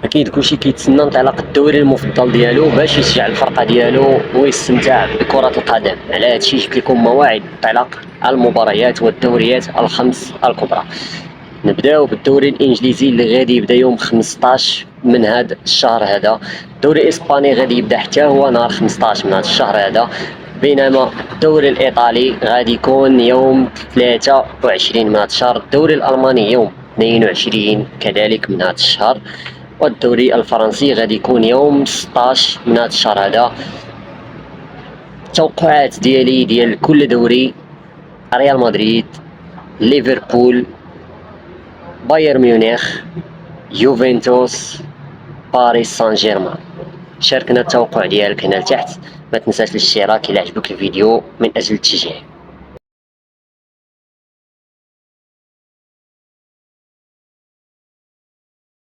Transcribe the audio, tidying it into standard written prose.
اكيد كلشي كيتسنى انطلاق الدوري المفضل ديالو باش يشجع الفرقه ديالو ويستمتع بكرة القدم. على هادشي جبت لكم موعد انطلاق المباريات والدوريات الخمس الكبرى. نبداو بالدوري الانجليزي اللي غادي يبدا يوم 15 من هذا الشهر هذا. الدوري الاسباني غادي يبدا حتى هو نهار 15 من هذا الشهر هذا، بينما الدوري الايطالي غادي يكون يوم 23 من هذا الشهر، الدوري الالماني يوم 22 كذلك من هذا الشهر، والدوري الفرنسي غادي يكون يوم 16 من هذا الشهر هذا. التوقعات ديالي ديال كل دوري: ريال مدريد، ليفربول، بايرن ميونخ، يوفنتوس، باريس سان جيرمان. شاركنا التوقع ديالك هنا لتحت، ما تنساش الاشتراك الى عجبك الفيديو من اجل التشجيع.